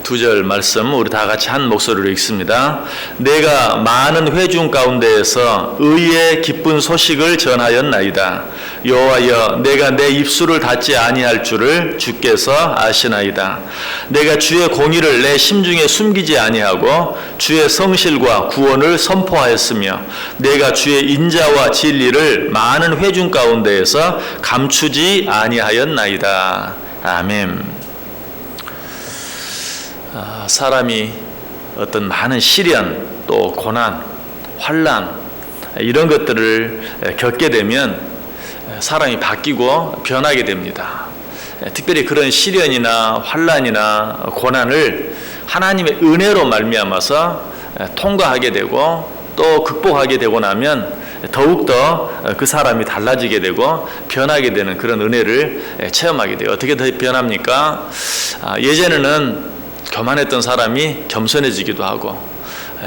두 절 말씀 우리 다 같이 한 목소리로 읽습니다. 내가 많은 회중 가운데에서 의의 기쁜 소식을 전하였나이다. 여호와여, 내가 내 입술을 닫지 아니할 줄을 주께서 아시나이다. 내가 주의 공의를 내 심중에 숨기지 아니하고 주의 성실과 구원을 선포하였으며 내가 주의 인자와 진리를 많은 회중 가운데에서 감추지 아니하였나이다. 아멘. 사람이 어떤 많은 시련, 또 고난, 환난 이런 것들을 겪게 되면 사람이 바뀌고 변하게 됩니다. 특별히 그런 시련이나 환난이나 고난을 하나님의 은혜로 말미암아서 통과하게 되고 또 극복하게 되고 나면 더욱더 그 사람이 달라지게 되고 변하게 되는 그런 은혜를 체험하게 돼요. 어떻게 더 변합니까? 예전에는 교만했던 사람이 겸손해지기도 하고,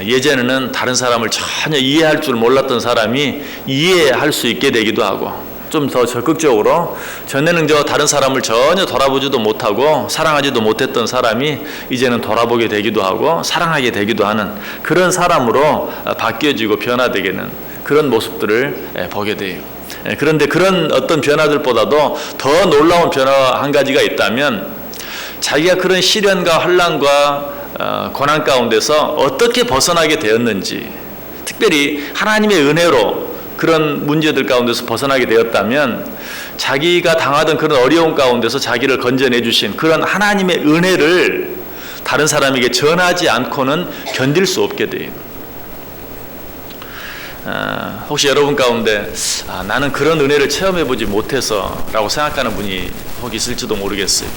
예전에는 다른 사람을 전혀 이해할 줄 몰랐던 사람이 이해할 수 있게 되기도 하고, 좀 더 적극적으로 전에는 다른 사람을 전혀 돌아보지도 못하고 사랑하지도 못했던 사람이 이제는 돌아보게 되기도 하고 사랑하게 되기도 하는 그런 사람으로 바뀌어지고 변화되게 되는 그런 모습들을 보게 돼요. 그런데 그런 어떤 변화들보다도 더 놀라운 변화 한 가지가 있다면, 자기가 그런 시련과 환난과 고난 가운데서 어떻게 벗어나게 되었는지, 특별히 하나님의 은혜로 그런 문제들 가운데서 벗어나게 되었다면 자기가 당하던 그런 어려움 가운데서 자기를 건져내 주신 그런 하나님의 은혜를 다른 사람에게 전하지 않고는 견딜 수 없게 돼요. 혹시 여러분 가운데 나는 그런 은혜를 체험해보지 못해서 라고 생각하는 분이 혹 있을지도 모르겠어요.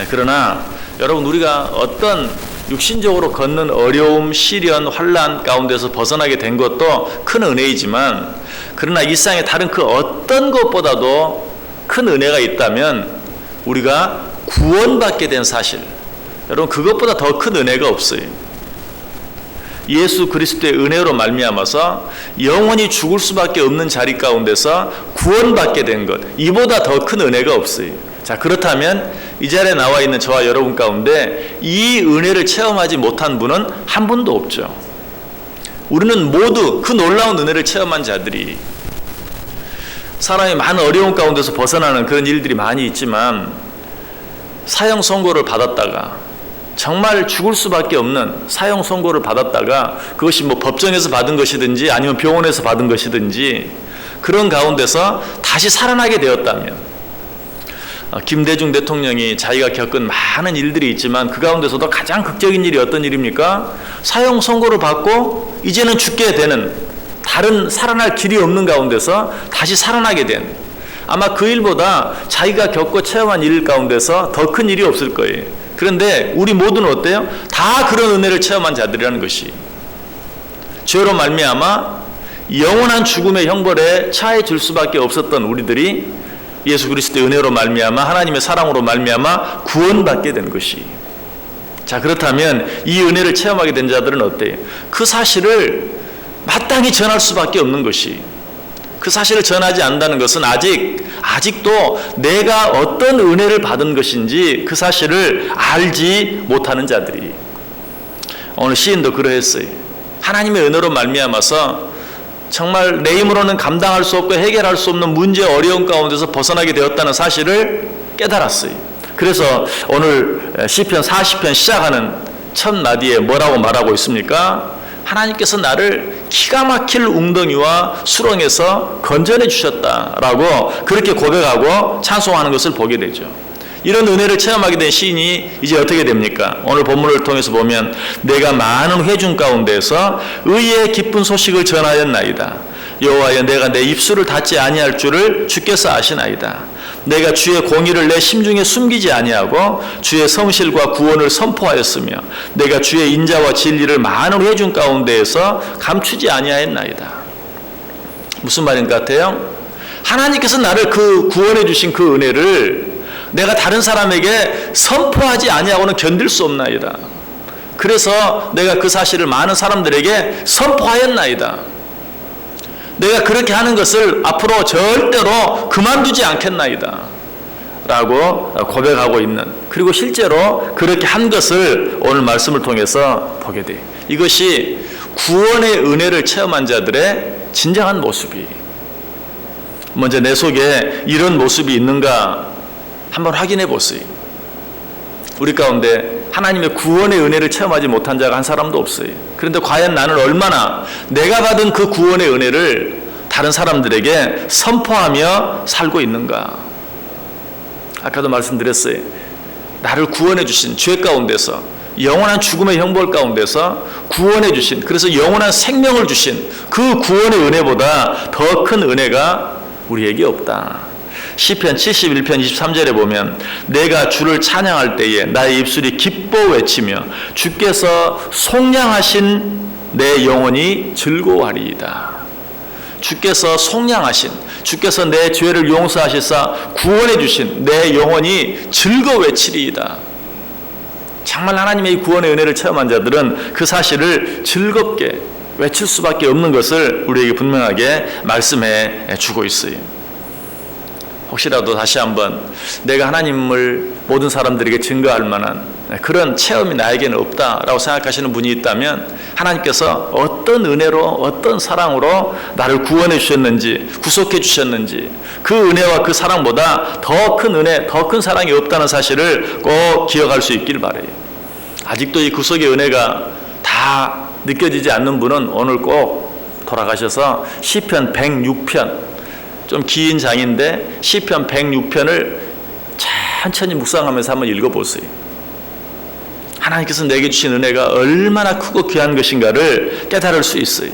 그러나 여러분, 우리가 어떤 육신적으로 걷는 어려움, 시련, 환난 가운데서 벗어나게 된 것도 큰 은혜이지만, 그러나 일상의 다른 그 어떤 것보다도 큰 은혜가 있다면 우리가 구원받게 된 사실, 여러분 그것보다 더 큰 은혜가 없어요. 예수 그리스도의 은혜로 말미암아서 영원히 죽을 수밖에 없는 자리 가운데서 구원받게 된 것, 이보다 더 큰 은혜가 없어요. 자, 그렇다면 이 자리에 나와 있는 저와 여러분 가운데 이 은혜를 체험하지 못한 분은 한 분도 없죠. 우리는 모두 그 놀라운 은혜를 체험한 자들이, 사람이 많은 어려움 가운데서 벗어나는 그런 일들이 많이 있지만, 사형 선고를 받았다가 정말 죽을 수밖에 없는 사형 선고를 받았다가, 그것이 법정에서 받은 것이든지 아니면 병원에서 받은 것이든지 그런 가운데서 다시 살아나게 되었다면, 김대중 대통령이 자기가 겪은 많은 일들이 있지만 그 가운데서도 가장 극적인 일이 어떤 일입니까? 사형 선고를 받고 이제는 죽게 되는, 다른 살아날 길이 없는 가운데서 다시 살아나게 된, 아마 그 일보다 자기가 겪고 체험한 일 가운데서 더 큰 일이 없을 거예요. 그런데 우리 모두는 어때요? 다 그런 은혜를 체험한 자들이라는 것이, 죄로 말미암아 영원한 죽음의 형벌에 처해질 수밖에 없었던 우리들이 예수 그리스도의 은혜로 말미암아, 하나님의 사랑으로 말미암아 구원받게 된 것이. 자, 그렇다면 이 은혜를 체험하게 된 자들은 어때요? 그 사실을 마땅히 전할 수밖에 없는 것이, 그 사실을 전하지 않는다는 것은 아직도 내가 어떤 은혜를 받은 것인지 그 사실을 알지 못하는 자들이. 오늘 시인도 그러했어요. 하나님의 은혜로 말미암아서 정말 내 힘으로는 감당할 수 없고 해결할 수 없는 문제, 어려움 가운데서 벗어나게 되었다는 사실을 깨달았어요. 그래서 오늘 시편 40편 시작하는 첫 마디에 뭐라고 말하고 있습니까? 하나님께서 나를 기가 막힐 웅덩이와 수렁에서 건져내 주셨다라고 그렇게 고백하고 찬송하는 것을 보게 되죠. 이런 은혜를 체험하게 된 시인이 이제 어떻게 됩니까? 오늘 본문을 통해서 보면, 내가 많은 회중 가운데서 의의 기쁜 소식을 전하였나이다. 여호와여, 내가 내 입술을 닫지 아니할 줄을 주께서 아시나이다. 내가 주의 공의를 내 심중에 숨기지 아니하고 주의 성실과 구원을 선포하였으며 내가 주의 인자와 진리를 많은 회중 가운데에서 감추지 아니하였나이다. 무슨 말인 것 같아요? 하나님께서 나를 구원해 주신 그 은혜를 내가 다른 사람에게 선포하지 아니하고는 견딜 수 없나이다. 그래서 내가 그 사실을 많은 사람들에게 선포하였나이다. 내가 그렇게 하는 것을 앞으로 절대로 그만두지 않겠나이다 라고 고백하고 있는, 그리고 실제로 그렇게 한 것을 오늘 말씀을 통해서 보게 돼요. 이것이 구원의 은혜를 체험한 자들의 진정한 모습이, 먼저 내 속에 이런 모습이 있는가 한번 확인해 보세요. 우리 가운데 하나님의 구원의 은혜를 체험하지 못한 자가 한 사람도 없어요. 그런데 과연 나는 얼마나 내가 받은 그 구원의 은혜를 다른 사람들에게 선포하며 살고 있는가. 아까도 말씀드렸어요. 나를 구원해 주신, 죄 가운데서 영원한 죽음의 형벌 가운데서 구원해 주신, 그래서 영원한 생명을 주신 그 구원의 은혜보다 더 큰 은혜가 우리에게 없다. 시편 71편 23절에 보면 내가 주를 찬양할 때에 나의 입술이 기뻐 외치며 주께서 속량하신 내 영혼이 즐거워하리이다. 주께서 속량하신, 주께서 내 죄를 용서하시사 구원해 주신 내 영혼이 즐거워 외치리이다. 정말 하나님의 구원의 은혜를 체험한 자들은 그 사실을 즐겁게 외칠 수밖에 없는 것을 우리에게 분명하게 말씀해 주고 있어요. 혹시라도 다시 한번 내가 하나님을 모든 사람들에게 증거할 만한 그런 체험이 나에게는 없다라고 생각하시는 분이 있다면, 하나님께서 어떤 은혜로, 어떤 사랑으로 나를 구원해 주셨는지, 구속해 주셨는지, 그 은혜와 그 사랑보다 더 큰 은혜, 더 큰 사랑이 없다는 사실을 꼭 기억할 수 있길 바라요. 아직도 이 구속의 은혜가 다 느껴지지 않는 분은 오늘 꼭 돌아가셔서 시편 106편, 좀 긴 장인데 시편 106편을 천천히 묵상하면서 한번 읽어보세요. 하나님께서 내게 주신 은혜가 얼마나 크고 귀한 것인가를 깨달을 수 있어요.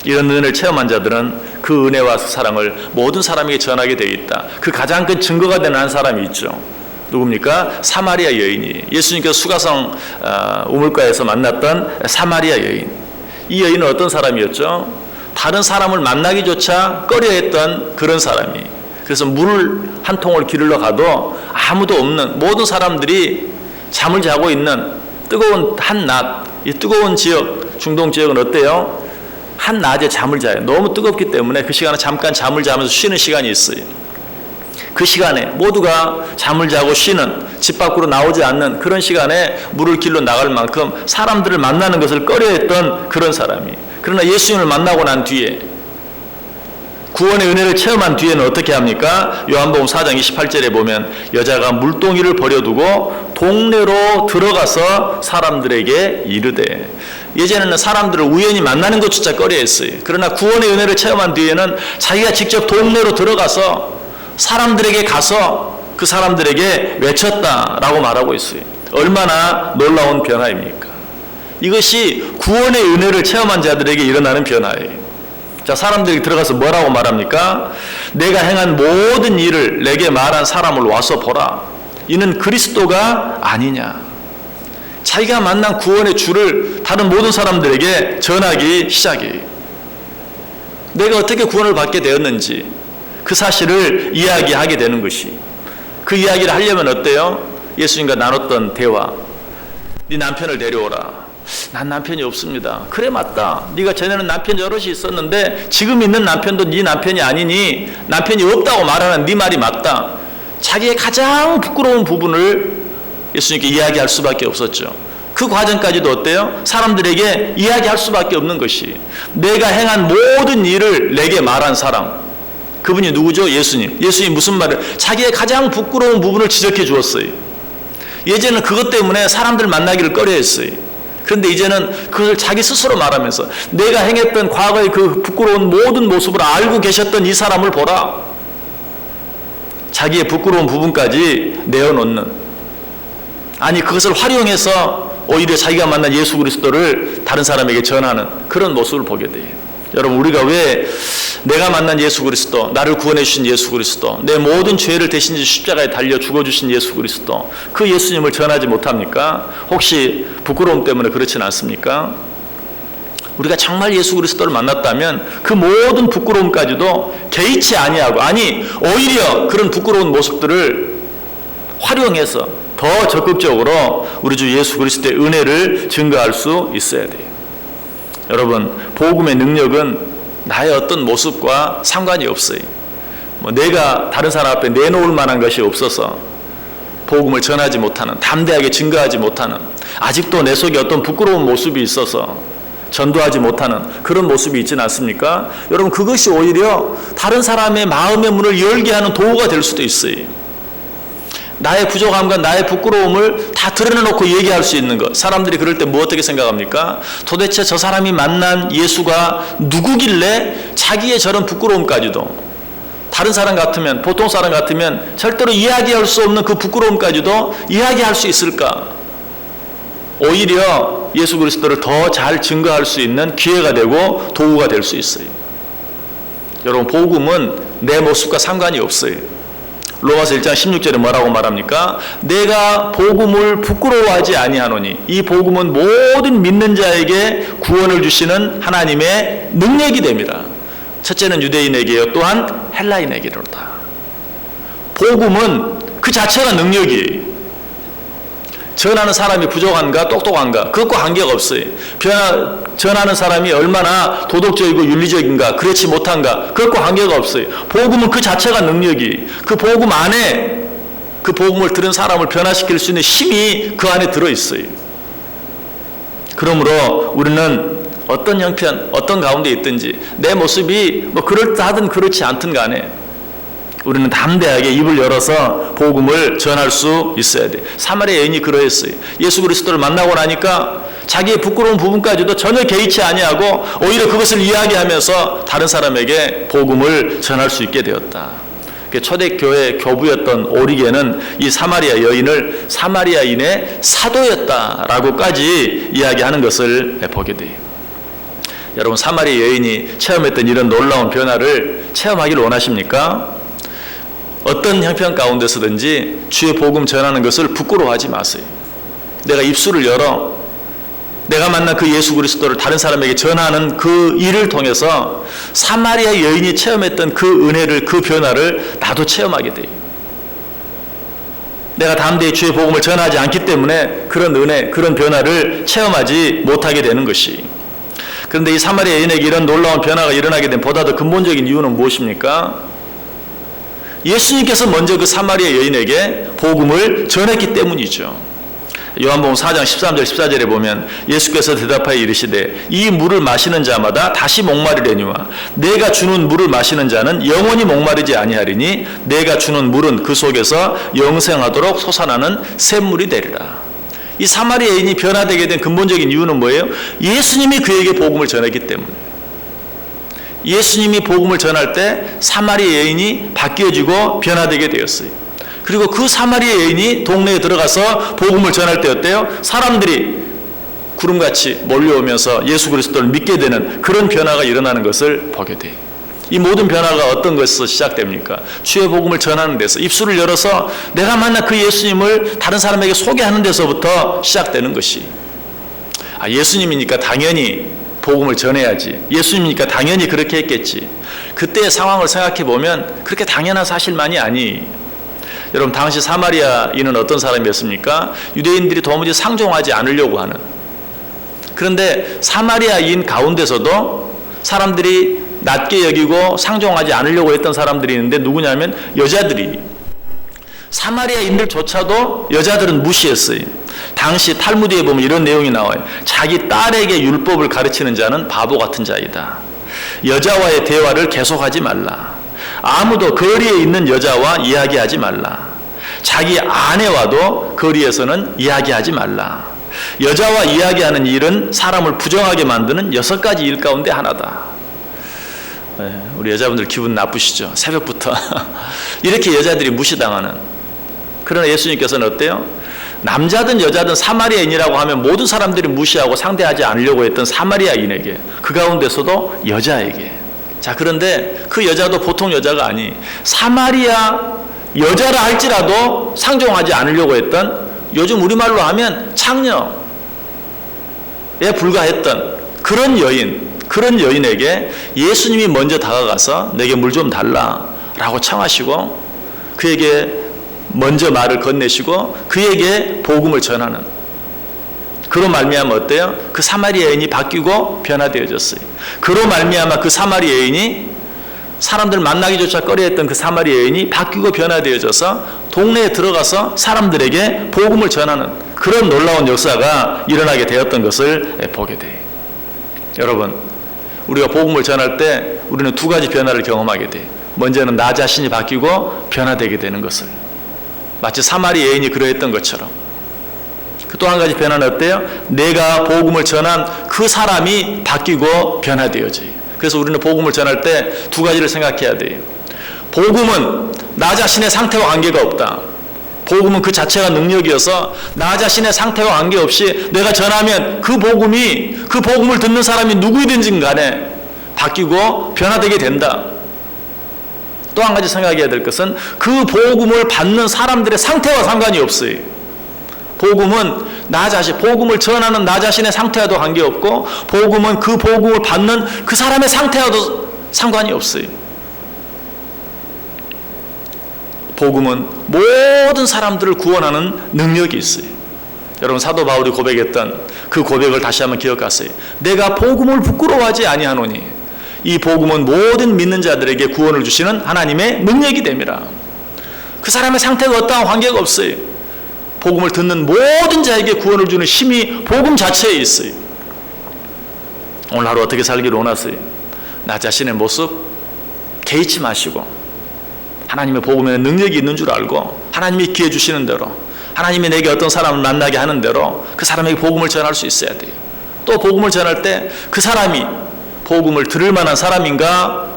이런 은혜를 체험한 자들은 그 은혜와 사랑을 모든 사람에게 전하게 되어 있다. 그 가장 큰 증거가 되는 한 사람이 있죠. 누굽니까? 사마리아 여인이, 예수님께서 수가성 우물가에서 만났던 사마리아 여인. 이 여인은 어떤 사람이었죠? 다른 사람을 만나기조차 꺼려했던 그런 사람이, 그래서 물 한 통을 기르러 가도 아무도 없는, 모든 사람들이 잠을 자고 있는 뜨거운 한낮, 이 뜨거운 지역, 중동 지역은 어때요? 한낮에 잠을 자요. 너무 뜨겁기 때문에 그 시간에 잠깐 잠을 자면서 쉬는 시간이 있어요. 그 시간에 모두가 잠을 자고 쉬는, 집 밖으로 나오지 않는 그런 시간에 물을 길러 나갈 만큼 사람들을 만나는 것을 꺼려했던 그런 사람이, 그러나 예수님을 만나고 난 뒤에, 구원의 은혜를 체험한 뒤에는 어떻게 합니까? 요한복음 4장 28절에 보면 여자가 물동이를 버려두고 동네로 들어가서 사람들에게 이르되, 예전에는 사람들을 우연히 만나는 것조차 꺼려했어요. 그러나 구원의 은혜를 체험한 뒤에는 자기가 직접 동네로 들어가서 사람들에게 가서 그 사람들에게 외쳤다라고 말하고 있어요. 얼마나 놀라운 변화입니까? 이것이 구원의 은혜를 체험한 자들에게 일어나는 변화예요. 자, 사람들이 들어가서 뭐라고 말합니까? 내가 행한 모든 일을 내게 말한 사람을 와서 보라. 이는 그리스도가 아니냐. 자기가 만난 구원의 주를 다른 모든 사람들에게 전하기 시작해요. 내가 어떻게 구원을 받게 되었는지 그 사실을 이야기하게 되는 것이, 그 이야기를 하려면 어때요? 예수님과 나눴던 대화. 네 남편을 데려오라. 난 남편이 없습니다. 그래, 맞다. 네가 전에는 남편 여럿이 있었는데 지금 있는 남편도 네 남편이 아니니 남편이 없다고 말하는 네 말이 맞다. 자기의 가장 부끄러운 부분을 예수님께 이야기할 수밖에 없었죠. 그 과정까지도 어때요? 사람들에게 이야기할 수밖에 없는 것이, 내가 행한 모든 일을 내게 말한 사람, 그분이 누구죠? 예수님. 예수님이 무슨 말을, 자기의 가장 부끄러운 부분을 지적해 주었어요. 예전에는 그것 때문에 사람들 만나기를 꺼려했어요. 그런데 이제는 그것을 자기 스스로 말하면서 내가 행했던 과거의 그 부끄러운 모든 모습을 알고 계셨던 이 사람을 보라. 자기의 부끄러운 부분까지 내어놓는, 아니 그것을 활용해서 오히려 자기가 만난 예수 그리스도를 다른 사람에게 전하는 그런 모습을 보게 돼요. 여러분, 우리가 왜 내가 만난 예수 그리스도, 나를 구원해 주신 예수 그리스도, 내 모든 죄를 대신 십자가에 달려 죽어주신 예수 그리스도, 그 예수님을 전하지 못합니까? 혹시 부끄러움 때문에 그렇지는 않습니까? 우리가 정말 예수 그리스도를 만났다면 그 모든 부끄러움까지도 개의치 아니하고, 아니 오히려 그런 부끄러운 모습들을 활용해서 더 적극적으로 우리 주 예수 그리스도의 은혜를 증거할 수 있어야 돼요. 여러분, 복음의 능력은 나의 어떤 모습과 상관이 없어요. 내가 다른 사람 앞에 내놓을 만한 것이 없어서 복음을 전하지 못하는, 담대하게 증거하지 못하는, 아직도 내 속에 어떤 부끄러운 모습이 있어서 전도하지 못하는 그런 모습이 있지는 않습니까? 여러분, 그것이 오히려 다른 사람의 마음의 문을 열게 하는 도구가 될 수도 있어요. 나의 부족함과 나의 부끄러움을 다 드러내놓고 얘기할 수 있는 것. 사람들이 그럴 때 뭐 어떻게 생각합니까? 도대체 저 사람이 만난 예수가 누구길래 자기의 저런 부끄러움까지도, 다른 사람 같으면, 보통 사람 같으면 절대로 이야기할 수 없는 그 부끄러움까지도 이야기할 수 있을까? 오히려 예수 그리스도를 더 잘 증거할 수 있는 기회가 되고 도구가 될 수 있어요. 여러분, 복음은 내 모습과 상관이 없어요. 로마서 1장 16절에 뭐라고 말합니까? 내가 복음을 부끄러워하지 아니하노니 이 복음은 모든 믿는 자에게 구원을 주시는 하나님의 능력이 됩니다. 첫째는 유대인에게요, 또한 헬라인에게로다. 복음은 그 자체가 능력이에요. 전하는 사람이 부족한가 똑똑한가 그것과 관계가 없어요. 전하는 사람이 얼마나 도덕적이고 윤리적인가, 그렇지 못한가, 그것과 관계가 없어요. 복음은 그 자체가 능력이, 그 복음 안에, 그 복음을 들은 사람을 변화시킬 수 있는 힘이 그 안에 들어있어요. 그러므로 우리는 어떤 형편, 어떤 가운데 있든지 내 모습이 그럴듯하든 그렇지 않든 간에 우리는 담대하게 입을 열어서 복음을 전할 수 있어야 돼. 사마리아 여인이 그러했어요. 예수 그리스도를 만나고 나니까 자기의 부끄러운 부분까지도 전혀 개의치 아니하고 오히려 그것을 이야기하면서 다른 사람에게 복음을 전할 수 있게 되었다. 초대교회 교부였던 오리게는 이 사마리아 여인을 사마리아인의 사도였다라고까지 이야기하는 것을 보게 돼요. 여러분, 사마리아 여인이 체험했던 이런 놀라운 변화를 체험하기를 원하십니까? 어떤 형편 가운데서든지 주의 복음 전하는 것을 부끄러워하지 마세요. 내가 입술을 열어 내가 만난 그 예수 그리스도를 다른 사람에게 전하는 그 일을 통해서 사마리아 여인이 체험했던 그 은혜를, 그 변화를 나도 체험하게 돼요. 내가 담대히 주의 복음을 전하지 않기 때문에 그런 은혜, 그런 변화를 체험하지 못하게 되는 것이. 그런데 이 사마리아 여인에게 이런 놀라운 변화가 일어나게 된 보다 더 근본적인 이유는 무엇입니까? 예수님께서 먼저 그 사마리아 여인에게 복음을 전했기 때문이죠. 요한복음 4장 13절 14절에 보면 예수께서 대답하여 이르시되 이 물을 마시는 자마다 다시 목마르려니와 내가 주는 물을 마시는 자는 영원히 목마르지 아니하리니 내가 주는 물은 그 속에서 영생하도록 솟아나는 샘물이 되리라. 이 사마리아 여인이 변화되게 된 근본적인 이유는 뭐예요? 예수님이 그에게 복음을 전했기 때문에. 예수님이 복음을 전할 때 사마리아 여인이 바뀌어지고 변화되게 되었어요. 그리고 그 사마리아 여인이 동네에 들어가서 복음을 전할 때 어때요? 사람들이 구름같이 몰려오면서 예수 그리스도를 믿게 되는 그런 변화가 일어나는 것을 보게 돼요. 이 모든 변화가 어떤 것에서 시작됩니까? 주의 복음을 전하는 데서, 입술을 열어서 내가 만난 그 예수님을 다른 사람에게 소개하는 데서부터 시작되는 것이. 예수님이니까 당연히 복음을 전해야지. 예수님이니까 당연히 그렇게 했겠지. 그때의 상황을 생각해 보면 그렇게 당연한 사실만이 아니에요. 여러분, 당시 사마리아인은 어떤 사람이었습니까? 유대인들이 도무지 상종하지 않으려고 하는. 그런데 사마리아인 가운데서도 사람들이 낮게 여기고 상종하지 않으려고 했던 사람들이 있는데 누구냐면 여자들이. 사마리아인들조차도 여자들은 무시했어요. 당시 탈무드에 보면 이런 내용이 나와요. 자기 딸에게 율법을 가르치는 자는 바보 같은 자이다. 여자와의 대화를 계속하지 말라. 아무도 거리에 있는 여자와 이야기하지 말라. 자기 아내와도 거리에서는 이야기하지 말라. 여자와 이야기하는 일은 사람을 부정하게 만드는 6가지 일 가운데 하나다. 우리 여자분들 기분 나쁘시죠? 새벽부터 이렇게 여자들이 무시당하는. 그러나 예수님께서는 어때요? 남자든 여자든 사마리아인이라고 하면 모든 사람들이 무시하고 상대하지 않으려고 했던 사마리아인에게, 그 가운데서도 여자에게. 자, 그런데 그 여자도 보통 여자가 아니, 사마리아 여자라 할지라도 상종하지 않으려고 했던, 요즘 우리말로 하면 창녀에 불과했던 그런 여인, 그런 여인에게 예수님이 먼저 다가가서 내게 물 좀 달라라고 청하시고 그에게 먼저 말을 건네시고 그에게 복음을 전하는. 그로 말미암아 어때요? 그 사마리아 여인이 바뀌고 변화되어졌어요. 그로 말미암아 그 사마리아 여인이 사람들 만나기조차 꺼려했던 그 사마리아 여인이 바뀌고 변화되어져서 동네에 들어가서 사람들에게 복음을 전하는 그런 놀라운 역사가 일어나게 되었던 것을 보게 돼요. 여러분, 우리가 복음을 전할 때 우리는 두 가지 변화를 경험하게 돼요. 먼저는 나 자신이 바뀌고 변화되게 되는 것을, 마치 사마리아 여인이 그러했던 것처럼. 또 한 가지 변화는 어때요? 내가 복음을 전한 그 사람이 바뀌고 변화되어져요. 그래서 우리는 복음을 전할 때 두 가지를 생각해야 돼요. 복음은 나 자신의 상태와 관계가 없다. 복음은 그 자체가 능력이어서 나 자신의 상태와 관계없이 내가 전하면 그 복음을 듣는 사람이 누구이든지 간에 바뀌고 변화되게 된다. 또 한 가지 생각해야 될 것은 그 복음을 받는 사람들의 상태와 상관이 없어요. 복음은 복음을 전하는 나 자신의 상태와도 관계없고, 복음은 그 복음을 받는 그 사람의 상태와도 상관이 없어요. 복음은 모든 사람들을 구원하는 능력이 있어요. 여러분, 사도 바울이 고백했던 그 고백을 다시 한번 기억하세요. 내가 복음을 부끄러워하지 아니하노니 이 복음은 모든 믿는 자들에게 구원을 주시는 하나님의 능력이 됨이라. 그 사람의 상태가 어떠한 관계가 없어요. 복음을 듣는 모든 자에게 구원을 주는 힘이 복음 자체에 있어요. 오늘 하루 어떻게 살기를 원하세요? 나 자신의 모습 개의치 마시고 하나님의 복음에는 능력이 있는 줄 알고, 하나님이 기회 주시는 대로, 하나님이 내게 어떤 사람을 만나게 하는 대로 그 사람에게 복음을 전할 수 있어야 돼요. 또 복음을 전할 때 그 사람이 복음을 들을 만한 사람인가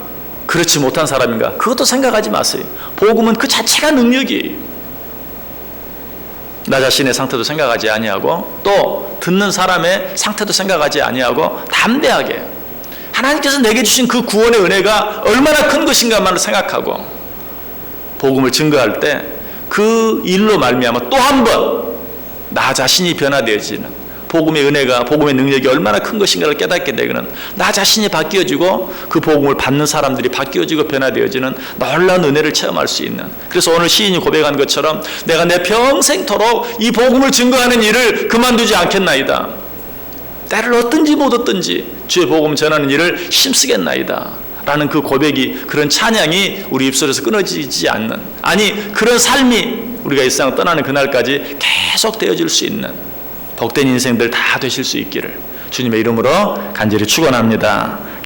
그렇지 못한 사람인가 그것도 생각하지 마세요. 복음은 그 자체가 능력이에요. 나 자신의 상태도 생각하지 아니하고 또 듣는 사람의 상태도 생각하지 아니하고 담대하게 하나님께서 내게 주신 그 구원의 은혜가 얼마나 큰 것인가만을 생각하고 복음을 증거할 때 그 일로 말미암아 또 한 번 나 자신이 변화되어지는, 복음의 은혜가, 복음의 능력이 얼마나 큰 것인가를 깨닫게 되고는 나 자신이 바뀌어지고 그 복음을 받는 사람들이 바뀌어지고 변화되어지는 놀라운 은혜를 체험할 수 있는, 그래서 오늘 시인이 고백한 것처럼 내가 내 평생토록 이 복음을 증거하는 일을 그만두지 않겠나이다. 때를 얻든지 못 얻든지 주의 복음 전하는 일을 힘쓰겠나이다 라는 그 고백이, 그런 찬양이 우리 입술에서 끊어지지 않는, 아니 그런 삶이 우리가 이 세상을 떠나는 그날까지 계속 되어질 수 있는 복된 인생들 다 되실 수 있기를 주님의 이름으로 간절히 축원합니다.